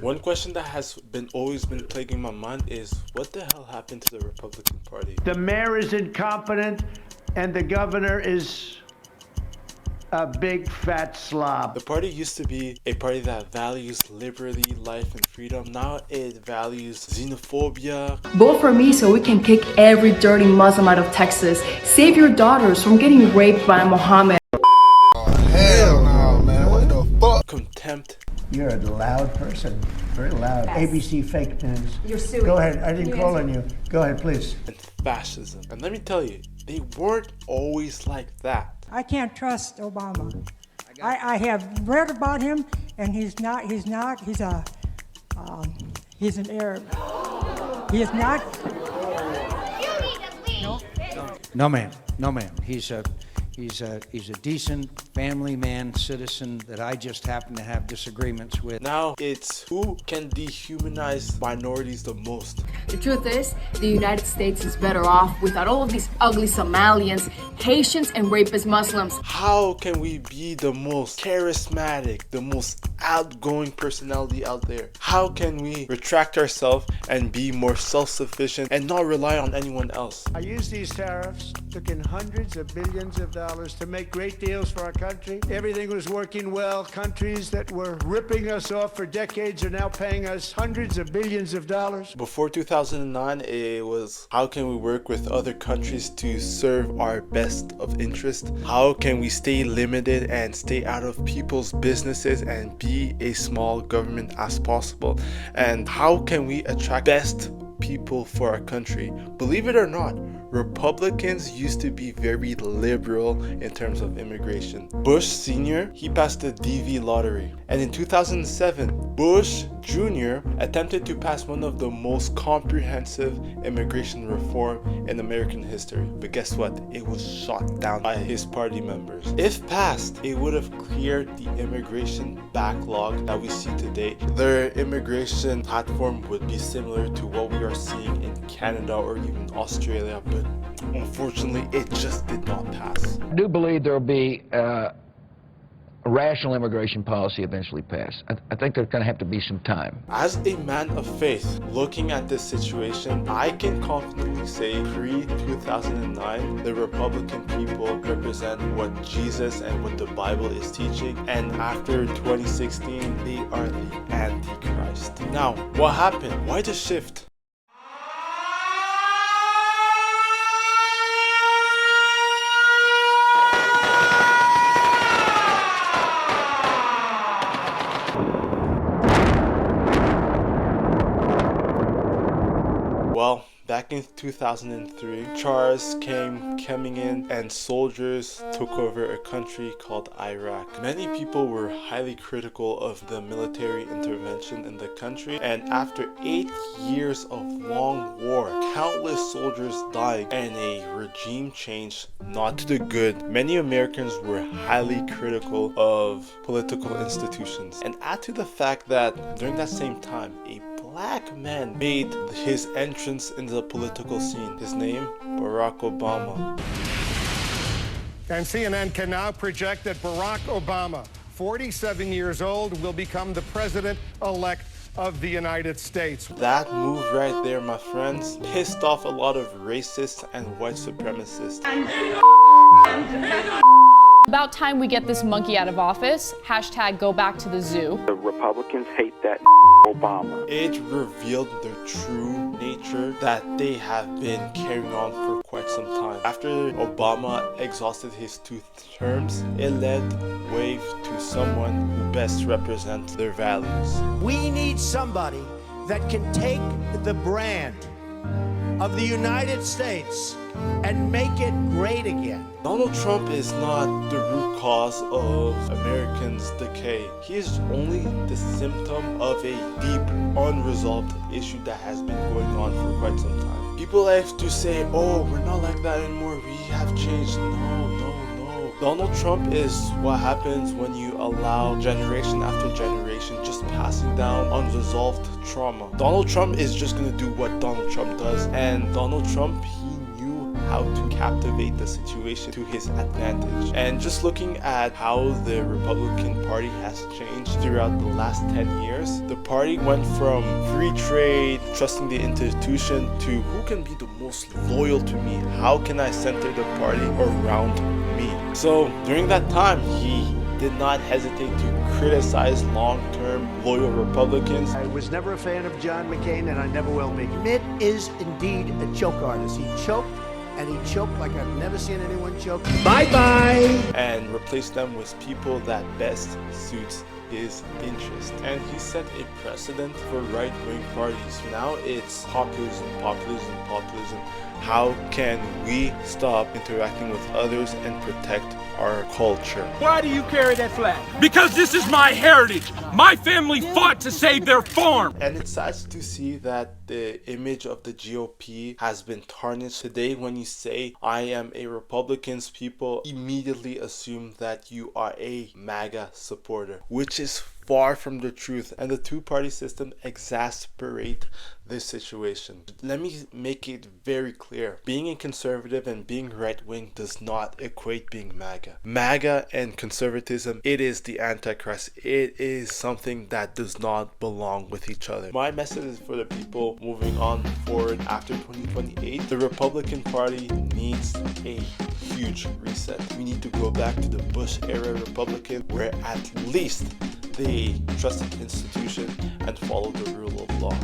One question that has always been plaguing my mind is, what the hell happened to the Republican Party? The mayor is incompetent and the governor is a big fat slob. The party used to be a party that values liberty, life, and freedom. Now it values xenophobia. Vote for me so we can kick every dirty Muslim out of Texas. Save your daughters from getting raped by Mohammed. Oh, hell no, man. What the fuck? Contempt. You're a loud person. Very loud. Yes. ABC fake news. You're suing. Go ahead. I didn't call on you. Go ahead, please. And fascism. And let me tell you, they weren't always like that. I can't trust Obama. I have read about him, and he's an Arab. He is not. No, ma'am. He's a decent family man, citizen that I just happen to have disagreements with. Now it's who can dehumanize minorities the most. The truth is, the United States is better off without all of these ugly Somalians, Haitians, and rapist Muslims. How can we be the most charismatic, the most outgoing personality out there? How can we retract ourselves and be more self-sufficient and not rely on anyone else? I used these tariffs, took in hundreds of billions of dollars to make great deals for our country. Everything was working well. Countries that were ripping us off for decades are now paying us hundreds of billions of dollars. Before 2009, it was how can we work with other countries to serve our best of interest? How can we stay limited and stay out of people's businesses and be a small government as possible? And how can we attract best people for our country? Believe it or not, Republicans used to be very liberal in terms of immigration. Bush Sr., he passed the DV lottery. And in 2007, Bush Jr. attempted to pass one of the most comprehensive immigration reform in American history. But guess what? It was shot down by his party members. If passed, it would have cleared the immigration backlog that we see today. Their immigration platform would be similar to what we are seeing in Canada or even Australia, but unfortunately it just did not pass. I do believe there will be a rational immigration policy eventually passed. I think there's going to have to be some time. As a man of faith, looking at this situation, I can confidently say pre-2009, the Republican people represent what Jesus and what the Bible is teaching, and after 2016, they are the Antichrist. Now, what happened? Why the shift? Well, back in 2003, Charles coming in and soldiers took over a country called Iraq. Many people were highly critical of the military intervention in the country, and after 8 years of long war, countless soldiers dying, and a regime change not to the good, many Americans were highly critical of political institutions. And add to the fact that during that same time, a black man made his entrance into the political scene. His name, Barack Obama. And CNN can now project that Barack Obama, 47 years old, will become the president-elect of the United States. That move right there, my friends, pissed off a lot of racists and white supremacists. About time we get this monkey out of office. Hashtag go back to the zoo. The Republicans hate that Obama. It revealed their true nature that they have been carrying on for quite some time. After Obama exhausted his 2 terms, it led way to someone who best represents their values. We need somebody that can take the brand of the United States and make it great again. Donald Trump is not the root cause of Americans' decay. He is only the symptom of a deep, unresolved issue that has been going on for quite some time. People like to say, oh, we're not like that anymore, we have changed. No. Donald Trump is what happens when you allow generation after generation just passing down unresolved trauma. Donald Trump is just gonna do what Donald Trump does, and Donald Trump, he knew how to captivate the situation to his advantage. And just looking at how the Republican Party has changed throughout the last 10 years, the party went from free trade, trusting the institution, to who can be the most loyal to me? How can I center the party around me? So during that time, he did not hesitate to criticize long-term loyal Republicans. I was never a fan of John McCain, and I never will be. Mitt is indeed a choke artist. He choked, and he choked like I've never seen anyone choke. Bye-bye! And replace them with people that best suits his interest. And he set a precedent for right-wing parties. Now it's populism, populism, populism. How can we stop interacting with others and protect our culture? Why do you carry that flag? Because this is my heritage. My family fought to save their farm. And it's sad to see that the image of the GOP has been tarnished. Today, when you say, I am a Republican, people immediately assume that you are a MAGA supporter, which is far from the truth, and the two-party system exacerbate this situation. Let me make it very clear. Being a conservative and being right-wing does not equate being MAGA. MAGA and conservatism, it is the Antichrist. It is something that does not belong with each other. My message is for the people moving on forward after 2028. The Republican Party needs a huge reset. We need to go back to the Bush-era Republican, where at least they trust the institution and follow the rule of law.